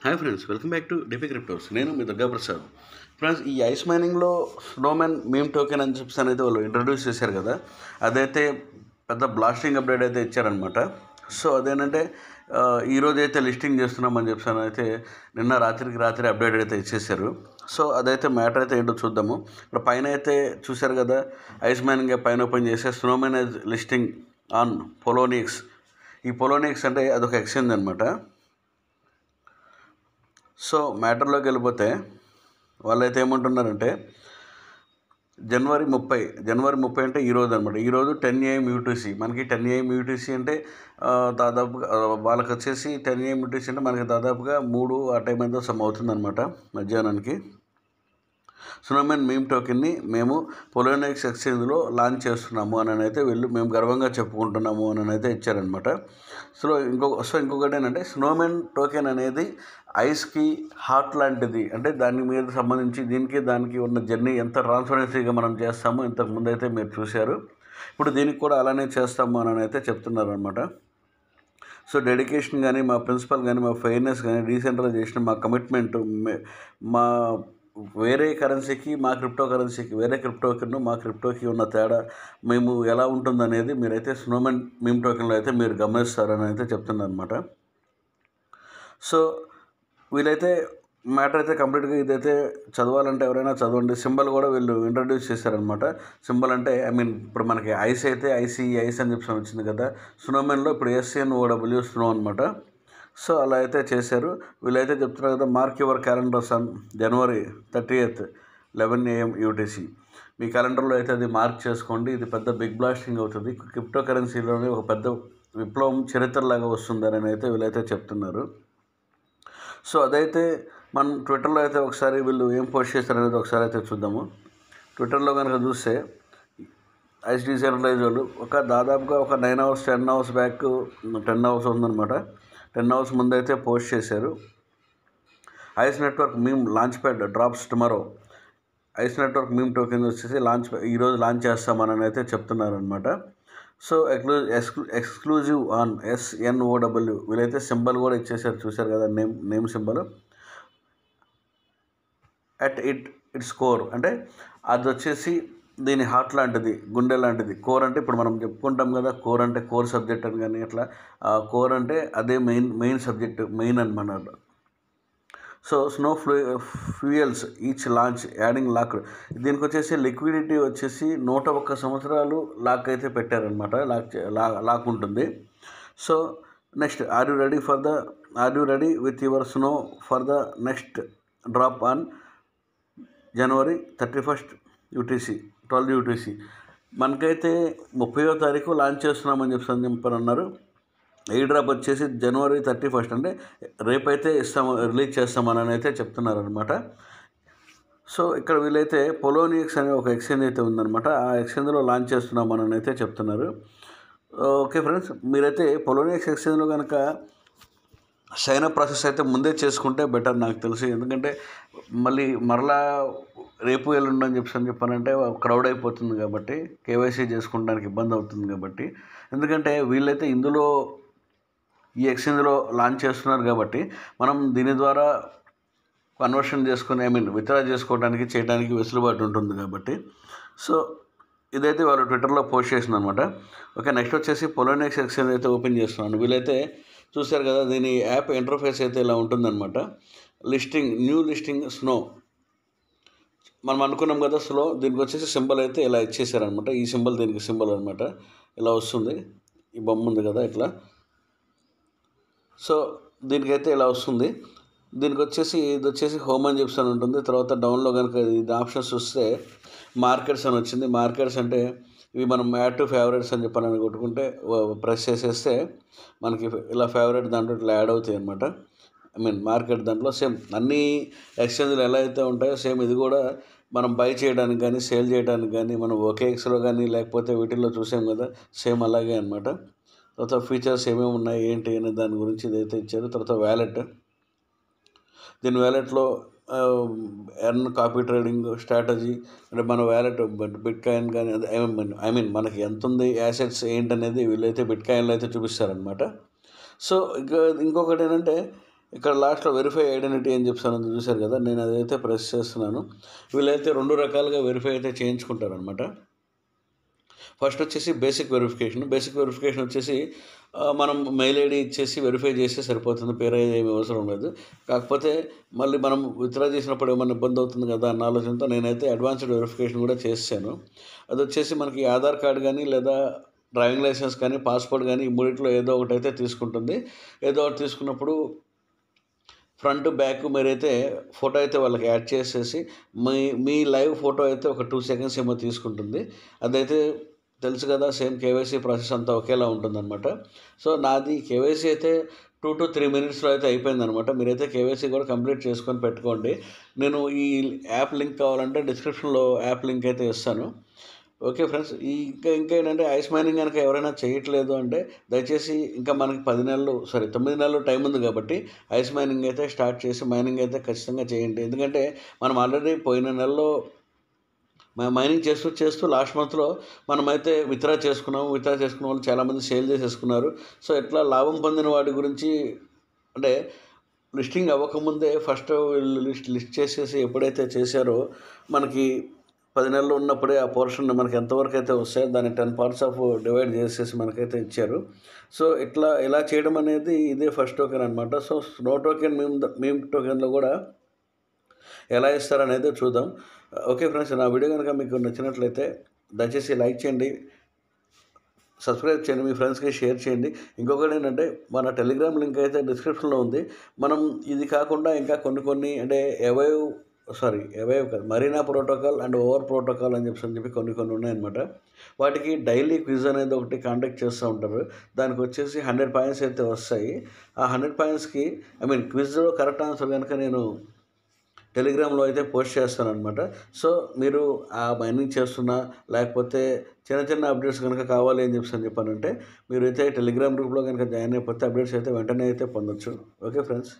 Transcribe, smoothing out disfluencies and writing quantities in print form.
Hi friends, welcome back to DP cryptos. నేను మీ Durga Prasad. Friends, ఈ ice మైనింగ్లో Snowman meme token అని చెప్పేసి అనేది వాళ్ళు ఇంట్రడ్యూస్ చేశారు కదా. అదైతే పెద్ద బ్లాస్టింగ్ అప్డేట్ అయితే ఇచ్చారనమాట. సో అదేంటంటే ఈరోజు అయితే లిస్టింగ్ చేస్తున్నామని చెప్పాను అయితే నిన్న రాత్రి అప్డేట్ అయితే ఇచ్చేసారు. సో అదైతే మ్యాటర్ అయితే ఏంటో చూద్దాము. ఇప్పుడు పైన అయితే చూశారు కదా, ఐస్ మైనింగ్ పైన ఓపెన్ చేస్తే స్నోమెన్ లిస్టింగ్ ఆన్ పొలోనిక్స్. ఈ పొలోనిక్స్ అంటే అదొక ఎక్స్చేంజ్ అనమాట. సో మ్యాటర్లోకి వెళ్ళిపోతే వాళ్ళైతే ఏమంటున్నారంటే జనవరి 30 అంటే ఈరోజు అనమాట. ఈరోజు 10 AM UTC. మనకి 10 AM UTC అంటే దాదాపుగా వాళ్ళకి వచ్చేసి 10 AM UTC అంటే మనకి దాదాపుగా 3 ఆ టైం ఎంతో సమ్ అవుతుందన్నమాట మధ్యాహ్నానికి. స్నోమెన్ మీమ్ టోకెన్ని మేము పొలోనిక్స్ ఎక్స్చేంజ్లో లాంచ్ చేస్తున్నాము అని అయితే మేము గర్వంగా చెప్పుకుంటున్నాము అని అయితే ఇచ్చారనమాట. ఇంకొకటి ఏంటంటే స్నోమెన్ టోకెన్ అనేది ఐస్కి హార్ట్ లాంటిది. అంటే దాని మీద సంబంధించి దానికి ఉన్న జర్నీ ఎంత ట్రాన్స్పరెన్సీగా మనం చేస్తామో ఇంతకు ముందు అయితే మీరు చూశారు. ఇప్పుడు దీనికి కూడా అలానే చేస్తాము అని అయితే చెప్తున్నారు అనమాట. సో డెడికేషన్ కానీ, మా ప్రిన్సిపల్ కానీ, మా ఫెయిర్నెస్ కానీ, డీసెంట్రలైజేషన్, మా కమిట్మెంట్, మా వేరే కరెన్సీకి మా క్రిప్టోకరెన్సీకి, వేరే క్రిప్టోకి మా క్రిప్టోకి ఉన్న తేడా మేము ఎలా ఉంటుందనేది మీరైతే స్నోమెన్ మీమ్ టోకెన్లో అయితే మీరు గమనిస్తారని అయితే చెప్తున్నారు అనమాట. సో వీళ్ళైతే మ్యాటర్ అయితే కంప్లీట్గా ఇదైతే చదవాలంటే ఎవరైనా చదవండి. సింబల్ కూడా వీళ్ళు ఇంట్రడ్యూస్ చేశారనమాట. సింబల్ అంటే ఇప్పుడు మనకి ఐస్ అయితే ఐస్ అని చెప్పి వచ్చింది కదా. స్నోమెన్లో ఇప్పుడు SNOW స్నో అనమాట. సో అలా అయితే చేశారు. వీళ్ళైతే చెప్తున్నారు కదా, mark your calendars on January 30th 11 AM UTC. మీ క్యాలెండర్లో అయితే అది మార్క్ చేసుకోండి. ఇది పెద్ద బిగ్ బ్లాస్టింగ్ అవుతుంది. క్రిప్టో కరెన్సీలోనే ఒక పెద్ద విప్లవం చరిత్రలాగా వస్తుందని అయితే వీళ్ళైతే చెప్తున్నారు. సో అదైతే మనం ట్విట్టర్లో అయితే ఒకసారి వీళ్ళు ఏం పోస్ట్ చేస్తారనేది ఒకసారి అయితే చూద్దాము. ట్విట్టర్లో కనుక చూస్తే ఐస్ డీసెంట్రలైజ్ వాళ్ళు దాదాపుగా 9 hours 10 hours బ్యాక్ 10 hours ఉందన్నమాట. 10 hours ముందైతే పోస్ట్ చేశారు. Ice network meme launch pad drops tomorrow. Ice network meme token వచ్చేసి ఈరోజు లాంచ్ చేస్తామని అయితే చెప్తున్నారనమాట. So exclusive on SNOW. వీళ్ళైతే సింబల్ కూడా ఇచ్చేసారు, చూశారు కదా, name symbol. At its core అంటే అది వచ్చేసి దీని హార్ట్ లాంటిది, గుండె లాంటిది. కోర్ అంటే ఇప్పుడు మనం చెప్పుకుంటాం కదా, కోర్ అంటే కోర్ సబ్జెక్ట్ అని కానీ అట్లా. కోర్ అంటే అదే మెయిన్ సబ్జెక్ట్, మెయిన్ అనమాట. So snow fuels each launch adding lock. దీనికి వచ్చేసి లిక్విడిటీ వచ్చేసి 101 సంవత్సరాలు లాక్ అయితే పెట్టారనమాట. లాక్ ఉంటుంది. So next, are you ready with your snow for the next drop on January 31st UTC 12 UTC. మనకైతే 30వ తారీఖు లాంచ్ చేస్తున్నామని చెప్పన్నారు. ఈ డ్రాప్ వచ్చేసి January 31st అంటే రేపైతే రిలీజ్ చేస్తామని అయితే చెప్తున్నారు అనమాట. సో ఇక్కడ వీళ్ళైతే పొలోనిక్స్ అనే ఒక ఎక్స్చేంజ్ అయితే ఉందన్నమాట. ఆ ఎక్స్చేంజ్లో లాంచ్ చేస్తున్నామని అయితే చెప్తున్నారు. ఓకే ఫ్రెండ్స్, మీరైతే పొలోనిక్స్ ఎక్స్చేంజ్లో కనుక సైన్ అప్ ప్రాసెస్ అయితే ముందే చేసుకుంటే బెటర్ నాకు తెలిసి. ఎందుకంటే మరలా రేపు ఎల్లుండి అని చెప్పానంటే క్రౌడ్ అయిపోతుంది కాబట్టి, KYC చేసుకోవడానికి ఇబ్బంది అవుతుంది కాబట్టి. ఎందుకంటే వీళ్ళైతే ఇందులో ఈ ఎక్స్చేంజ్లో లాంచ్ చేస్తున్నారు కాబట్టి మనం దీని ద్వారా కన్వర్షన్ చేసుకుని విత్డ్రా చేయడానికి వెసులుబాటు ఉంటుంది కాబట్టి. సో ఇదైతే వాళ్ళు ట్విట్టర్లో పోస్ట్ చేసిందనమాట. ఓకే, నెక్స్ట్ వచ్చేసి పొలోనిక్స్ ఎక్స్చేంజ్ అయితే ఓపెన్ చేస్తున్నాను. వీళ్ళైతే చూశారు కదా, దీని యాప్ ఇంటర్ఫేస్ అయితే ఇలా ఉంటుందన్నమాట. New listing snow. మనం అనుకున్నాం కదా స్లో, దీనికి వచ్చేసి సింబల్ అయితే ఇలా ఇచ్చేసారనమాట. ఈ సింబల్ దీనికి సింబల్ అనమాట. ఇలా వస్తుంది, ఈ బొమ్మ ఉంది కదా ఇట్లా. సో దీనికైతే ఇలా వస్తుంది. దీనికి వచ్చేసి ఇది వచ్చేసి హోమ్ అని చెప్పి ఉంటుంది. తర్వాత డౌన్లో కనుక ఇది ఆప్షన్స్ వస్తే మార్కెట్స్ అని వచ్చింది. మార్కెట్స్ అంటే ఇవి మనం యాడ్ టు ఫేవరెట్స్ అని చెప్పాలని కొట్టుకుంటే ప్రెస్ చేసేస్తే మనకి ఇలా ఫేవరెట్ దాంట్లో ఇట్లా యాడ్ అవుతాయి అనమాట. మార్కెట్ దాంట్లో సేమ్ అన్ని ఎక్స్చేంజ్లు ఎలా అయితే ఉంటాయో సేమ్ ఇది కూడా మనం బై చేయడానికి కానీ, సేల్ చేయడానికి కానీ, మనం OKXలో కానీ లేకపోతే వీటిల్లో చూసాం కదా, సేమ్ అలాగే అనమాట. తర్వాత ఫీచర్స్ ఏమేమి ఉన్నాయి ఏంటి అనే దాని గురించి ఇదైతే ఇచ్చారు. తర్వాత వ్యాలెట్. దీని వ్యాలెట్లో కాపీ ట్రేడింగ్ స్ట్రాటజీ అంటే మన వ్యాలెట్ బిట్కాయిన్ కానీ మనకి ఎంత ఉంది యాసెట్స్ ఏంటనేది వీళ్ళైతే బిట్కాయిన్లో అయితే చూపిస్తారనమాట. సో ఇంకొకటి ఏంటంటే ఇక్కడ లాస్ట్‌లో వెరిఫై ఐడెంటిటీ అని చెప్పేసి చూసారు కదా! నేను అదైతే ప్రెస్ చేస్తున్నాను. వీళ్ళైతే 2 రకాలుగా వెరిఫై అయితే చేయించుకుంటారనమాట. ఫస్ట్ వచ్చేసి బేసిక్ వెరిఫికేషన్ వచ్చేసి మనం మెయిల్ ఐడీ ఇచ్చేసి వెరిఫై చేస్తే సరిపోతుంది. పేరు ఏమి అవసరం లేదు. కాకపోతే మళ్ళీ మనం విత్‌డ్రా చేసినప్పుడు ఏమన్నా ఇబ్బంది అవుతుంది కదా అన్న ఆలోచనతో నేనైతే అడ్వాన్స్డ్ వెరిఫికేషన్ కూడా చేసేసాను. అదొచ్చేసి మనకి ఆధార్ కార్డ్ గానీ లేదా డ్రైవింగ్ లైసెన్స్ కానీ, పాస్‌పోర్ట్ గానీ ఈ మూడిట్లో ఏదో ఒకటైతే తీసుకుంటుంది. ఏదో ఒకటి తీసుకున్నప్పుడు ఫ్రంట్, బ్యాక్ మీరైతే ఫోటో అయితే వాళ్ళకి యాడ్ చేసేసి మీ మీ లైవ్ ఫోటో అయితే ఒక 2 సెకండ్స్ ఏమో తీసుకుంటుంది. అదైతే తెలుసు కదా! సేమ్ కేవైసీ ప్రాసెస్ అంతా ఒకేలా ఉంటుందన్నమాట. సో, నాది కేవైసీ అయితే 2-3 మినిట్స్‌లో అయితే అయిపోయిందనమాట. మీరైతే కేవైసీ కూడా కంప్లీట్ చేసుకొని పెట్టుకోండి. నేను ఈ యాప్ లింక్ కావాలంటే డిస్క్రిప్షన్‌లో యాప్ లింక్ అయితే ఇస్తాను. Okay friends. ఇంకా ఏంటంటే ఐస్ మైనింగ్ గనక ఎవరైనా చేయట్లేదు అంటే దయచేసి ఇంకా మనకి 9 నెలలు టైం ఉంది కాబట్టి ఐస్ మైనింగ్ అయితే స్టార్ట్ చేసి మైనింగ్ అయితే ఖచ్చితంగా చేయండి. ఎందుకంటే మనం ఆల్రెడీ పోయిన నెలలో మైనింగ్ చేస్తూ లాస్ట్ మంత్‌లో మనమైతే విత్‌డ్రా చేసుకున్నాము. విత్‌డ్రా చేసుకున్న వాళ్ళు చాలామంది సేల్ చేసేసుకున్నారు. సో, ఇట్లా లాభం పొందిన వాటి గురించి అంటే లిస్టింగ్ అవ్వకముందే ఫస్ట్ వీళ్ళు లిస్ట్ చేసేసి ఎప్పుడైతే చేశారో మనకి 10 నెలలు ఉన్నప్పుడే ఆ పోర్షన్ మనకి ఎంతవరకు అయితే వస్తాయో దాన్ని 10 పార్ట్స్ ఆఫ్ డివైడ్ చేసేసి మనకైతే ఇచ్చారు. సో, ఇలా చేయడం అనేది ఇదే ఫస్ట్ టోకెన్ అనమాట. సో, స్నో టోకెన్ మీమ్ టోకెన్‌లో కూడా ఎలా ఇస్తారనేది చూద్దాం. ఓకే ఫ్రెండ్స్, నా వీడియో కనుక మీకు నచ్చినట్లయితే దయచేసి లైక్ చేయండి, సబ్స్క్రైబ్ చేయండి, మీ ఫ్రెండ్స్కి షేర్ చేయండి. ఇంకొకటి ఏంటంటే మన టెలిగ్రామ్ లింక్ అయితే డిస్క్రిప్షన్లో ఉంది. మనం ఇది కాకుండా ఇంకా కొన్ని అంటే అవైవ్ కాదు, Marina protocol and over protocol అని చెప్పి కొన్ని ఉన్నాయన్నమాట. వాటికి డైలీ క్విజ్ అనేది ఒకటి కాంటాక్ట్ చేస్తూ ఉంటారు. దానికి వచ్చేసి 100 పాయింట్స్ అయితే వస్తాయి. ఆ 100 పాయింట్స్కి క్విజ్లో కరెక్ట్ ఆన్సర్ కనుక నేను టెలిగ్రామ్లో అయితే పోస్ట్ చేస్తానన్నమాట. సో, మీరు ఆ మైనింగ్ చేస్తున్నా లేకపోతే చిన్న అప్డేట్స్ కనుక కావాలి అని చెప్పానంటే మీరైతే టెలిగ్రామ్ గ్రూప్లో కనుక జాయిన్ అయిపోతే అప్డేట్స్ అయితే వెంటనే అయితే పొందొచ్చు. Okay friends.